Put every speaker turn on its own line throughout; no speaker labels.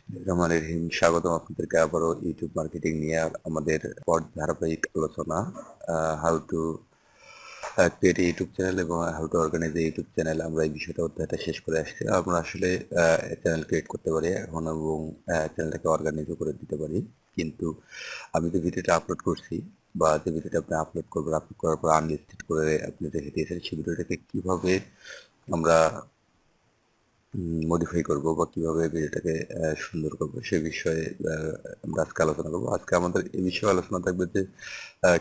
রহমানির রহিম, স্বাগতম আপনাদেরকে আবারও ইউটিউব মার্কেটিং নিয়ে আমাদের ধারাবাহিক আলোচনা how to create YouTube channel এবং how to organise YouTube channel. আমরা এই বিষয়টা অধ্যায়টা শেষ করে আসছি। আমরা আসলে চ্যানেল ক্রিয়েট করতে পারি এখন এবং চ্যানেলটাকে অর্গানাইজও করে দিতে পারি, কিন্তু আমি যে ভিডিওটা আপলোড করছি বা যে ভিডিওটা আপনি আপলোড করবেন, আপলোড করার পর আনলিস্টেড করে আপনি রেখে দিয়েছেন, সেই ভিডিওটাকে কিভাবে আমরা মডিফাই করব বা কিভাবে ভিডিওটাকে সুন্দর করব সে বিষয়ে আমরা আজকে আলোচনা করব। আজকে আমাদের এই বিষয়ে আলোচনা থাকবে যে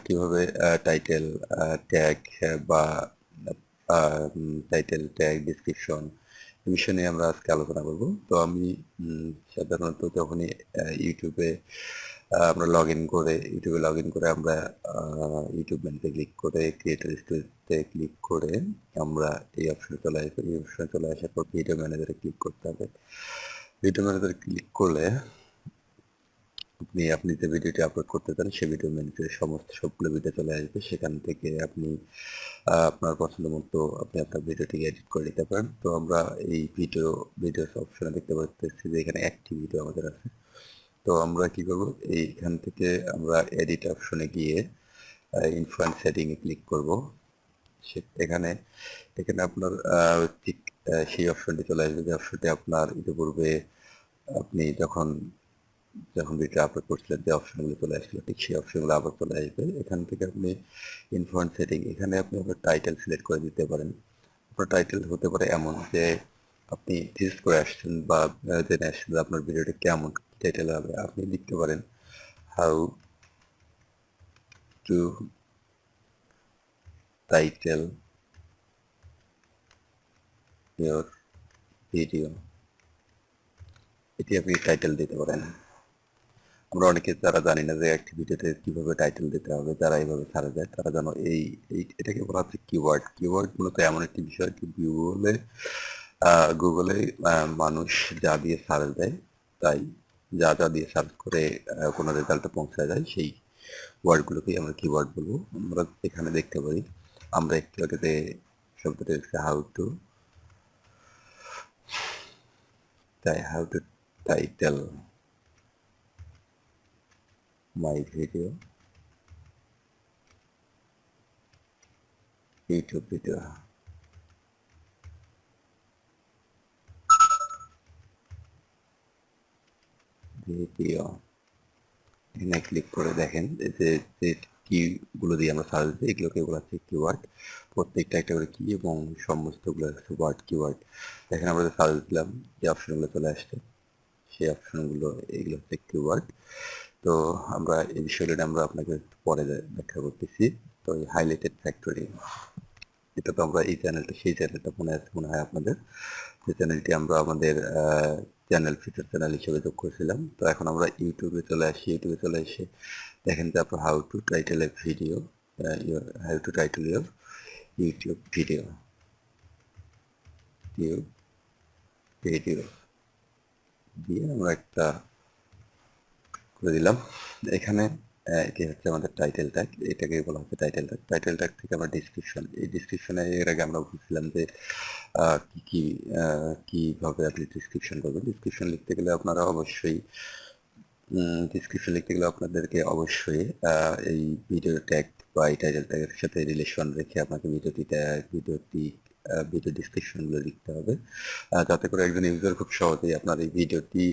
কিভাবে টাইটেল, ট্যাগ বা টাইটেল, ট্যাগ, ডিসক্রিপশন এই বিষয় নিয়ে আমরা আজকে আলোচনা করব। তো আমি সাধারণত যখনই ইউটিউবে আমরা ইউটিউবে লগ ইন করে আমরা ইউটিউব মেনুতে ক্লিক করে ক্রিয়েটর স্টুডিওতে ক্লিক করে আমরা এই অপশনে চলে আসবো। এই অপশনে চলে আসার পর ভিডিও ম্যানেজারে ক্লিক করতে হবে। ভিডিও ম্যানেজারে ক্লিক করলে আপনি যে ভিডিওটি আপলোড করতে চান সেই ভিডিও মেনুতে সবগুলো ভিডিও চলে আসবে। সেখান থেকে আপনি আপনার পছন্দ মতো আপনি আপনার ভিডিওটি এডিট করে নিতে পারেন। তো আমরা এই ভিডিওস অপশনে দেখতে পাচ্ছি যে এখানে একটি ভিডিও আমাদের আছে। তো আমরা কি করব, এইখান থেকে আমরা এডিট অপশনে গিয়ে ইনফ্লুয়েন্স সেটিং এ ক্লিক করব। এখানে এখানে আপনার ঠিক সেই অপশনটি চলে আসবে, যে অপশনটি আপনার ইতিপূর্বে আপনি যখন ভিডিও আপলোড করছিলেন যে অপশনগুলো চলে আসছিল, ঠিক সেই অপশনগুলো আবার চলে আসবে। এখান থেকে আপনি ইনফ্লুয়েন্স সেটিং, এখানে আপনি আপনার টাইটেল সিলেক্ট করে দিতে পারেন। আপনার টাইটেল হতে পারে এমন যে আপনি টেস্ট করে আসছেন বা জেনে আসছেন যে আপনার ভিডিওটা কেমন টাইটেল হবে। আপনি লিখতে পারেন how to title your video, এটি আপনি টাইটেল দিতে পারেন। আমরা অনেকে যারা জানি না যে একটি ভিডিওতে কিভাবে টাইটেল দিতে হবে, যারা এইভাবে ছাড়া যায় তারা যেন এটাকে বলা হচ্ছে কিওয়ার্ড। কিওয়ার্ড মূলত এমন একটি বিষয় কি গুগলে মানুষ যা দিয়ে সার্চ দেয়, তাই যা দিয়ে সার্চ করে কোনো রেজাল্টে পৌঁছায় যায়, সেই ওয়ার্ডগুলোকেই আমরা কিওয়ার্ড বলবো। আমরা এখানে দেখতে পারি, আমরা একটু আগে যে শব্দটা দেখছি how to title my video, YouTube video. এখানে ক্লিক করে দেখেন যে কিগুলো দিয়ে আমরা সার্চ দিই, এগুলোকে বলা হচ্ছে কিওয়ার্ড। প্রত্যেকটা একটা করে কি এবং সমস্তগুলো হচ্ছে ওয়ার্ড, কিওয়ার্ড। দেখেন আমরা সার্চ দিলাম, যে অপশনগুলো চলে আসছে সেই অপশনগুলো এগুলো হচ্ছে কিওয়ার্ড। তো আমরা এই বিষয়টা আমরা আপনাকে পরে ব্যাখ্যা করতেছি। তো এই হাইলাইটেড ফ্যাক্টরি, এটা তো আমরা সেই চ্যানেলটা মনে হয় আপনাদের, যে চ্যানেলটি আমরা আমাদের চ্যানেল ফিচার চ্যানেল হিসেবে যোগ করেছিলাম। তো এখন আমরা ইউটিউবে চলে আসি। ইউটিউবে চলে এসে দেখেন যে আপনার how to title A video, how to title your YouTube video, video দিয়ে আমরা একটা করে দিলাম। এখানে এটি হচ্ছে আমাদের টাইটেল ট্যাগ, এটাকে বলা হচ্ছে টাইটেল ট্যাগ। টাইটেল ট্যাগ থেকে আমরা ডিসক্রিপশন, এই ডিসক্রিপশনে এর আগে আমরা বুঝছিলাম যে কিভাবে আপনি ডিসক্রিপশন করবেন। ডিসক্রিপশন লিখতে গেলে আপনাদেরকে অবশ্যই এই ভিডিও ট্যাগ বা এই টাইটেল ট্যাগের সাথে রিলেশন রেখে আপনাকে ভিডিও ডিসক্রিপশনগুলো লিখতে হবে, যাতে করে একজন ইউজার খুব সহজেই আপনার এই ভিডিওটি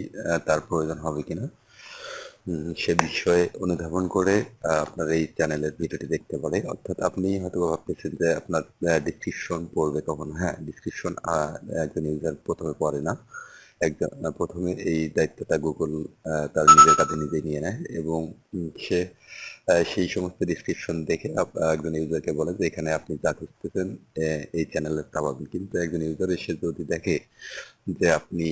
তার প্রয়োজন হবে কিনা সে বিষয়ে অনুধাবন করে আপনার এই চ্যানেলের ভিডিওটি দেখতে পারে। অর্থাৎ আপনি হয়তো ভাবতেছেন যে আপনার ডিসক্রিপশন পড়বে কখন। হ্যাঁ, ডিসক্রিপশন একজন ইউজার প্রথমে পড়ে না। প্রথমে এই দায়িত্বটা গুগল তার নিজের কাছে নিজেই নিয়ে নেয় এবং সে সেই সমস্ত ডিসক্রিপশন দেখে একজন ইউজারকে বলে যে এখানে আপনি যা খুঁজতেছেন এই চ্যানেলেরটা পাবেন। কিন্তু একজন ইউজার এসে যদি দেখে যে আপনি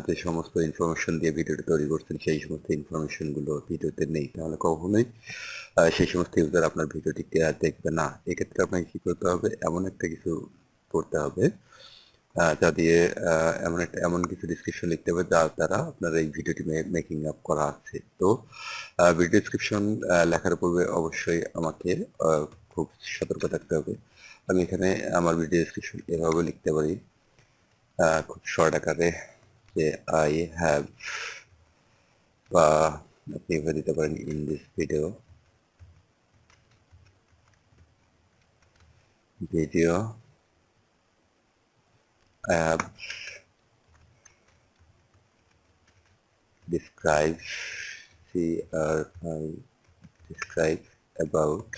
যে সমস্ত ইনফরমেশন দিয়ে ভিডিওটি তৈরি করছেন সেই সমস্ত ইনফরমেশন গুলো ভিডিওতে নেই, তাহলে কখনোই সেই সমস্ত ইউজার আপনার ভিডিওটিকে আর দেখবে না। এক্ষেত্রে আপনাকে কি করতে হবে, এমন একটা কিছু করতে হবে যা দিয়ে এমন কিছু ডিসক্রিপশন লিখতে হবে যা দ্বারা আপনার এই ভিডিওটি মেকিং আপ করা আছে। তো ভিডিও ডিসক্রিপশন লেখার পূর্বে অবশ্যই আমাকে খুব সতর্ক থাকতে হবে। আমি এখানে আমার ভিডিও ডিসক্রিপশন এভাবে লিখতে পারি খুব শর্ট আকারে, যে আই হ্যাভ বা আপনি এভাবে দিতে পারেন in this video app describes CRI describe about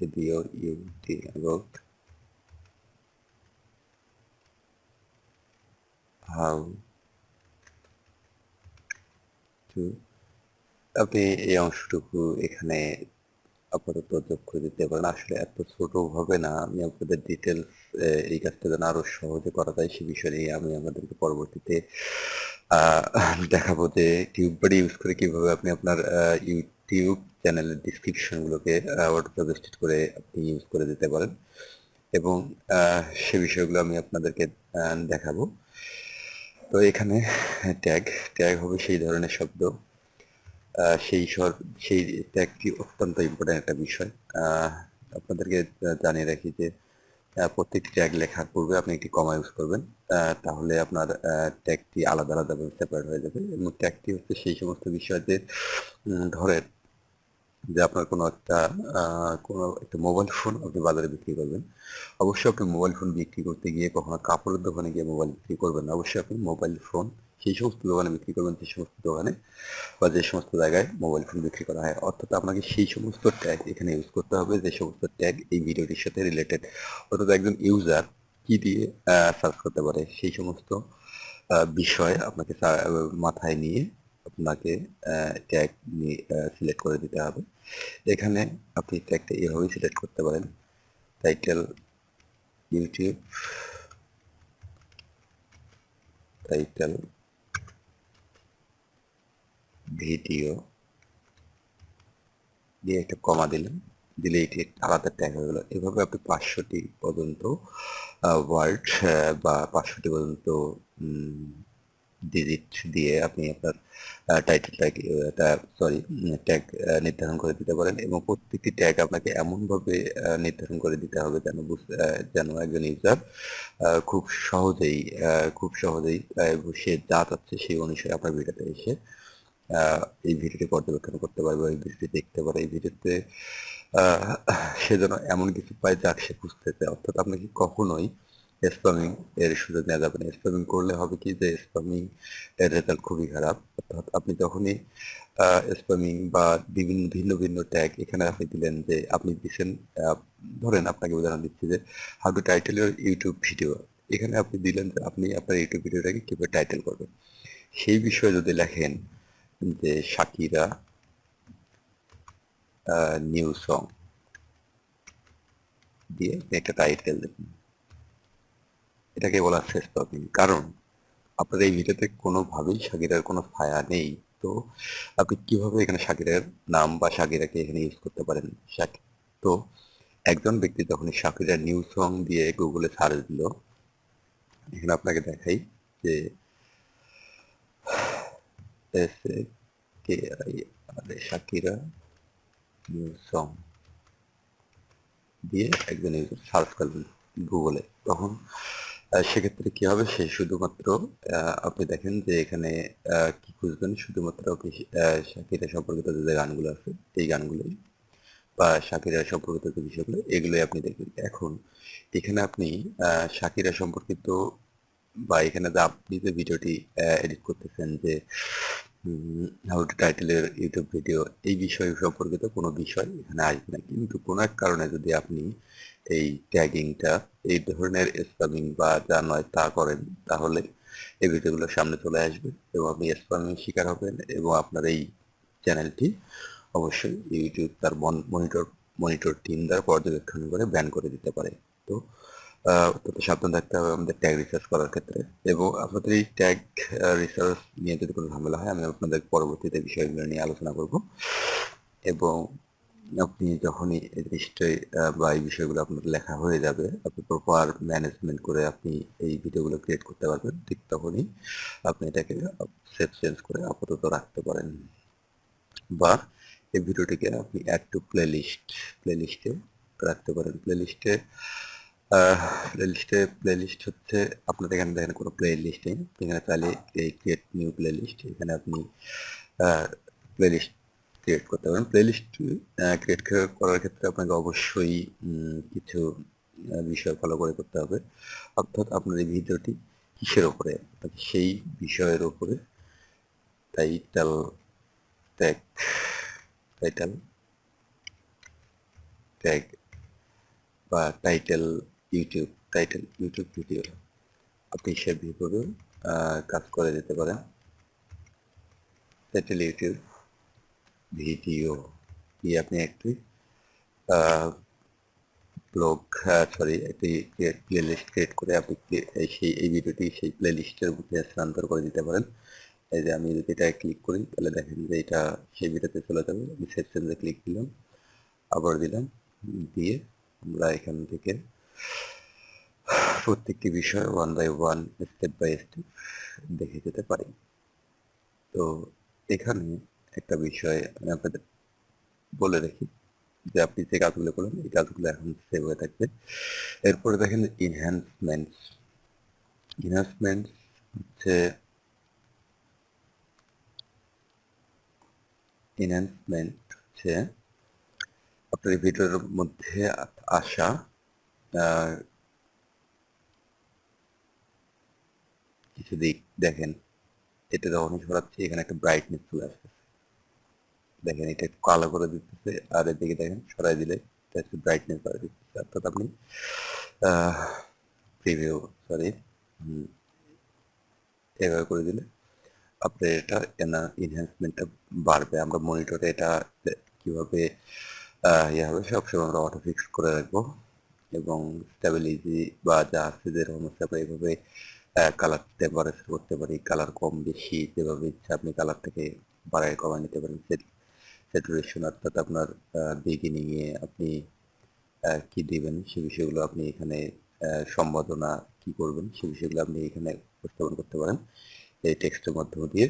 about how to আপনি এই অংশটুকু এখানে আপাতত যোগ করে দিতে পারেন। আসলে এত ছোট হবে না, আমি আপনাদের ডিটেলস এই কাজটা যেন আরো সহজে করা যায় সে বিষয়ে নিয়ে আমি আমাদেরকে পরবর্তীতে দেখাবো যে টিউববারি ইউজ করে কিভাবে আপনি আপনার ইউটিউব চ্যানেলের ডিসক্রিপশন গুলোকে অটো সাজেস্টেড করে আপনি ইউজ করে দিতে পারেন এবং সে বিষয়গুলো আমি আপনাদেরকে দেখাবো। তো এখানে ট্যাগ ট্যাগ হবে সেই ধরনের শব্দ, সেই ট্যাগটি অত্যন্ত ইম্পর্টেন্ট একটা বিষয়। আপনাদেরকে জানিয়ে রাখি যে প্রত্যেকটি ট্যাগ লেখার পূর্বে আপনি একটি কমা ইউজ করবেন, তাহলে আপনার ট্যাগটি আলাদা আলাদাভাবে সেপারেট হয়ে যাবে এবং ট্যাগটি হচ্ছে সেই সমস্ত বিষয় যে ধরেন যে আপনার কোনো একটা মোবাইল ফোন আপনি বাজারে বিক্রি করবেন। অবশ্যই আপনি মোবাইল ফোন বিক্রি করতে গিয়ে কখনো কাপড়ের দোকানে গিয়ে মোবাইল বিক্রি করবেন না। অবশ্যই আপনি মোবাইল ফোন সেই সমস্ত দোকানে বিক্রি করবেন যে সমস্ত দোকানে বা যে সমস্ত জায়গায় মোবাইল ফোন বিক্রি করা হয়। অর্থাৎ আপনাকে সেই সমস্ত ট্যাগ এখানে ইউজ করতে হবে যে সমস্ত ট্যাগ এই ভিডিওটির সাথে রিলেটেড। অর্থাৎ একজন ইউজার কি দিয়ে সার্চ করতে পারে সেই সমস্ত বিষয় আপনাকে মাথায় নিয়ে আপনাকে ট্যাগ সিলেক্ট করে দিতে হবে। এখানে আপনি ট্যাগটা এভাবেই সিলেক্ট করতে পারেন, টাইটেল ইউটিউব টাইটেল ভিডিও দিয়ে একটা কমা দিলেন, দিলে এটি একটা আলাদা ট্যাগ হয়ে গেল। এভাবে আপনি 500টি পর্যন্ত ওয়ার্ড বা 500টি পর্যন্ত ডিজিট দিয়ে আপনি আপনার টাইটেল ট্যাগ নির্ধারণ করে দিতে পারেন এবং প্রত্যেকটি ট্যাগ আপনাকে এমনভাবে নির্ধারণ করে দিতে হবে যেন একজন ইউজার খুব সহজেই সে যা চাচ্ছে সেই অনুসারে আপনার ভিডিওতে এসে এই ভিডিওটি পর্যবেক্ষণ করতে পারবে, এই ভিডিওটি দেখতে পারে। এই ভিডিওতে সে যেন এমন কিছু পায় যা সে খুঁজতেছে। অর্থাৎ আপনাকে কখনোই স্প্যামিং এর সুযোগ নেওয়া যাবে না। স্প্যামিং করলে হবে কি যে স্প্যামিং এর রেজাল্ট খুবই খারাপ। অর্থাৎ আপনি যখনই স্প্যামিং বা ভিন্ন ভিন্ন ট্যাগ এখানে আপনি দিলেন, যে আপনি দিচ্ছেন, ধরেন আপনাকে উদাহরণ দিচ্ছি যে how to title your YouTube video. এখানে আপনি দিলেন যে আপনি আপনার ইউটিউব ভিডিওটাকে কিভাবে টাইটেল করবেন। সেই বিষয়ে যদি লেখেন যে শাকিরা নিউ সং দিয়ে একটা টাইটেল দেবেন, এটাকে বলা হচ্ছে স্টকিং। কারণ আপনার এই ভিডিওতে কোনোভাবেই শাকিরার কোনো ছায়া নেই, তো আপনি কিভাবে এখানে শাকিরার নাম বা শাকিরাকে এখানে ইউজ করতে পারেন। তো একজন ব্যক্তি যখন শাকিরা নিউ সং দিয়ে গুগলে সার্চ দিল, এখানে আপনাকে দেখাই যে শাকিরা নিউ সং দিয়ে একজন ইউজার সার্চ করবেন গুগলে, তখন সেক্ষেত্রে কি হবে, সে শুধুমাত্র আপনি দেখেন যে এখানে কি খুঁজবেন, শুধুমাত্র আপনি শাকিরা সম্পর্কিত যে গানগুলো আছে এই গানগুলোই বা শাকিরা সম্পর্কিত যে বিষয়গুলো এগুলোই আপনি দেখবেন। এখন এখানে আপনি শাকিরা সম্পর্কিত বা এখানে যে আপনি যে ভিডিওটি এডিট করতেছেন যে হাউ টু টাইটেলের ইউটিউব ভিডিও, এই বিষয় সম্পর্কিত কোনো বিষয় এখানে আসবে না। কিন্তু কোনো এক কারণে যদি আপনি এই ট্যাগিংটা এই ধরনের স্প্যামিং বা যা নয় তা করেন, তাহলে এই ভিডিওগুলো সামনে চলে আসবে এবং আপনি স্প্যামিং শিকার হবেন এবং আপনার এই চ্যানেলটি অবশ্যই ইউটিউব তার মনিটর টিম দ্বারা পর্যবেক্ষণ করে ব্যান করে দিতে পারে। তো অত্যন্ত সাবধান থাকতে হবে আমাদের ট্যাগ রিসার্চ করার ক্ষেত্রে। এবং আপনাদের এই ট্যাগ রিসার্চ নিয়ে যদি কোনো ঝামেলা হয়, আমি আপনাদের পরবর্তীতে বিষয়গুলো নিয়ে আলোচনা করব এবং আপনি যখনই এই জিনিসটাই বা এই বিষয়গুলো আপনার লেখা হয়ে যাবে, আপনি প্রপার ম্যানেজমেন্ট করে আপনি এই ভিডিওগুলো ক্রিয়েট করতে পারবেন, ঠিক তখনই আপনি এটাকে সেভ চেঞ্জ করে আপাতত রাখতে পারেন বা এই ভিডিওটিকে আপনি অ্যাড টু প্লেলিস্টে রাখতে পারেন। প্লেলিস্টে প্লেলিস্ট হচ্ছে আপনাদের এখানে দেখেন কোনো প্লে লিস্ট নেই, এখানে চাইলে এই ক্রিয়েট নিউ প্লে লিস্ট, এখানে আপনি প্লেলিস্ট ক্রিয়েট করতে পারেন। প্লেলিস্ট ক্রিয়েট করার ক্ষেত্রে আপনাকে অবশ্যই কিছু বিষয় ফলো করে করতে হবে, অর্থাৎ আপনার এই ভিডিওটি কিসের ওপরে, সেই বিষয়ের ওপরে টাইটেল ট্যাগ টাইটেল ট্যাগ বা টাইটেল ইউটিউব ভিডিও আপনি সেভাবে কাজ করে দিতে পারেন। টাইটেল ইউটিউব ভিডিও দিয়ে আপনি একটি ব্লগ একটি প্লেলিস্ট ক্রিয়েট করে আপনি এই ভিডিওটি সেই প্লেলিস্টের মধ্যে স্থানান্তর করে দিতে পারেন। এই যে আমি যদি এটা ক্লিক করি তাহলে দেখেন যে এটা সেই ভিডিওতে চলে যাবে। আমি সেভ চেঞ্জে ক্লিক দিলাম, আবার দিলাম, দিয়ে আমরা এখান থেকে প্রত্যেকটি বিষয় one by one step by step দেখে যেতে পারি। তো এখানে একটা বিষয় আমি আপনাদের বলে রাখি যে আপনি যে কাজগুলো করলেন এই কাজগুলো এখন সেভ হয়ে থাকবে। এরপরে দেখেন ইনহ্যান্সমেন্টস হচ্ছে আপনার এই ভিডিওর মধ্যে আসা কিছু দিক দেখেন। এটা যখন সরাচ্ছি এখানে একটা ব্রাইটনেস চলে আসতেছে, দেখেন এটা একটু কালো করে দিতেছে, আর এদিকে দেখেন সরাই দিলে এটা একটু ব্রাইটনেস বাড়িয়ে দিতেছে। অর্থাৎ আপনি প্রিভিউ এভাবে করে দিলে আপনার এটা এনহ্যান্সমেন্টটা বাড়বে। আমরা মনিটরে এটা কিভাবে ইয়ে হবে সবসময় আমরা অটো ফিক্স করে রাখবো, এবং স্টেবিলিটি বা যা আছে যেরকম আছে আমরা এইভাবে কালার টেম্পারেচার করতে পারি, কালার কম বেশি যেভাবে ইচ্ছা আপনি কালারটাকে বাড়ায় কমায় নিতে পারেন। স্যাচুরেশন অর্থাৎ আপনার বিগিনিং এ আপনি কি দিবেন সে বিষয়গুলো আপনি এখানে সম্বোধনা কি করবেন সে বিষয়গুলো আপনি এখানে উপস্থাপন করতে পারেন এই টেক্সটের মাধ্যম দিয়ে।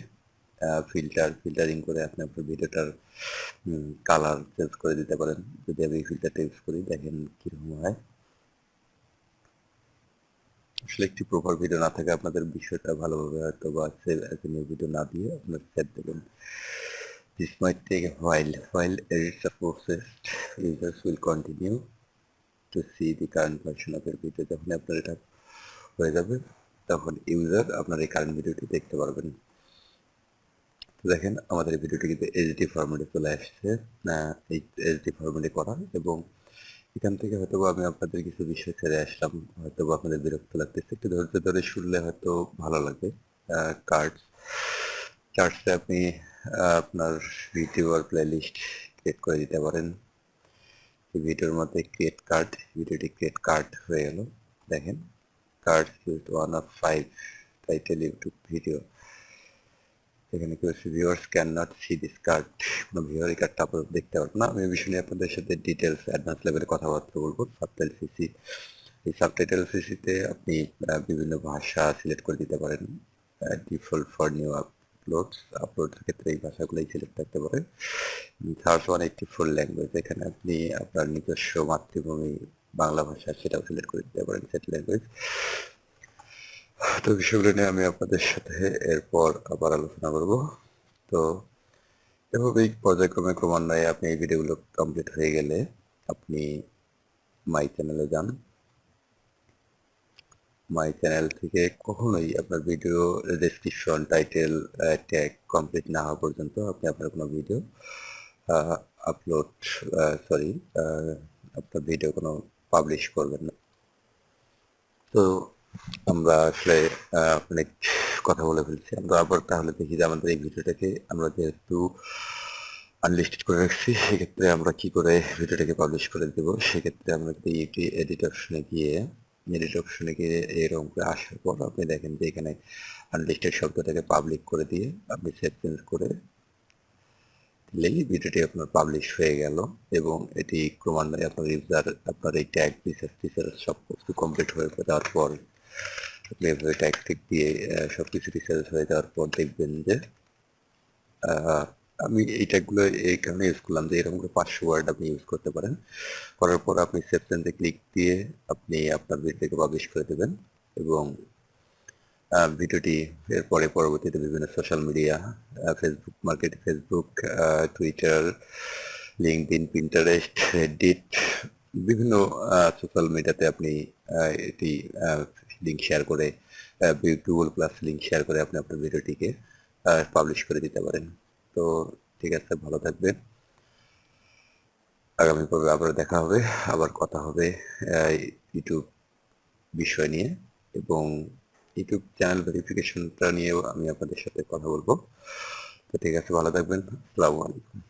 ফিল্টারিং করে আপনি আপনার ভিডিওটার কালার চেঞ্জ করে দিতে পারেন। যদি আমি ফিল্টারটা ইউজ করি দেখেন কিরকম হয়। আসলে একটি প্রপার ভিডিও না থাকে আপনাদের বিষয়টা ভালোভাবে হয়তো বা save as a new video না দিয়ে আপনার সেভ দেবেন। This might take a while. While edits are processed, users will continue to see the current version of your video. যখন আপনার এটা হয়ে যাবে তখন ইউজার আপনার এই কারেন্ট ভিডিওটি দেখতে পারবেন। তো দেখেন আমাদের এই ভিডিওটি কিন্তু এইচডি ফরম্যাটে চলে আসছে, এই এইচডি ফরম্যাটে করা, এবং এখান থেকে হয়তো আমি আপনাদের কিছু বিষয় ছেড়ে আসলাম, হয়তো আপনাদের বিরক্ত লাগতেছে, একটু ধৈর্য ধরে শুনলে হয়তো ভালো লাগবে। চার্টসে আপনি আপনার ভিডিও আর প্লেলিস্ট ক্রিয়েট করে দিতে পারেন। ভিডিওর মধ্যে ক্রিয়েট কার্ড, ভিডিওটি ক্রিয়েট কার্ড হয়ে গেল। দেখেন card used 1 of 5 title YouTube video. এখানে কেউ viewers can not C this card, কোনো ভিউয়ার এই কার্ডটা আপনারা দেখতে পারবেন না। আমি এই বিষয় নিয়ে আপনাদের সাথে ডিটেলস অ্যাডভান্স লেভেলে কথাবার্তা বলবো। সাবটাইটেল সিসি, এই সাবটাইটেল সিসিতে আপনি বিভিন্ন ভাষা সিলেক্ট করে দিতে পারেন। ডিফল্ট ফর নিউ আপলোডের ক্ষেত্রে এই ভাষাগুলোই সিলেক্ট থাকতে পারে। সার্চ 184 ল্যাঙ্গুয়েজ, এখানে আপনি আপনার নিজস্ব মাতৃভূমি বাংলা ভাষা সেটাও সিলেক্ট করে দিতে পারেন, সেট ল্যাঙ্গুয়েজ। তো বিষয়গুলো নিয়ে আমি আপনাদের সাথে এরপর আবার আলোচনা করব। তো এভাবেই পর্যায়ক্রমে ক্রমান্বয়ে আপনি এই ভিডিওগুলো কমপ্লিট হয়ে গেলে আপনি মাই চ্যানেলে যান। মাই চ্যানেল থেকে কখনোই আপনার video description title tag complete না হওয়া পর্যন্ত আপনি আপনার কোনো ভিডিও আপলোড আপনার ভিডিও কোনো পাবলিশ করবেন না। তো আমরা আসলে অনেক কথা বলে ফেলছি, আমরা আবার তাহলে দেখি যে আমাদের এই ভিডিওটাকে আমরা যেহেতু আনলিস্টেড করে রাখছি সেক্ষেত্রে আমরা কি করে ভিডিওটাকে পাবলিশ করে দেবো। সেক্ষেত্রে আমরা যদি এডিট অপশনে গিয়ে এরকম করে আসার পর আপনি দেখেন যে এখানে আনলিস্টেড শব্দটাকে পাবলিক করে দিয়ে আপনি সেভ চেঞ্জ করে দিলেই ভিডিওটি আপনার পাবলিশ হয়ে গেল, এবং এটি ক্রমান্বয়ে আপনার ইউজার আপনার এই ট্যাগ রিসার্চ সব কিছু কমপ্লিট হয়ে যাওয়ার পর আপনি এভাবে ট্যাগ টিক দিয়ে সব কিছু রিসার্চ হয়ে যাওয়ার পর দেখবেন যে আমি এই ট্যাগগুলো এই কারণে ইউজ করলাম যে এরকম করে 500 ওয়ার্ড আপনি ইউজ করতে পারেন। করার পর আপনি সেভ চেঞ্জে ক্লিক দিয়ে আপনি আপনার ভিডিওকে পাবলিশ করে দেবেন এবং ভিডিওটি এরপরে পরবর্তীতে বিভিন্ন social media Facebook market, Facebook, Twitter, LinkedIn, Pinterest, Reddit বিভিন্ন সোশ্যাল মিডিয়াতে আপনি এটি লিঙ্ক শেয়ার করে গুগল প্লাস লিঙ্ক শেয়ার করে আপনি আপনার ভিডিওটিকে পাবলিশ করে দিতে পারেন। তো ঠিক আছে, ভালো থাকবেন। আগামী পর্বে আবার দেখা হবে, আবার কথা হবে ইউটিউব বিষয় নিয়ে এবং ইউটিউব চ্যানেল ভেরিফিকেশনটা নিয়েও আমি আপনাদের সাথে কথা বলবো। তো ঠিক আছে, ভালো থাকবেন। আসসালামু আলাইকুম।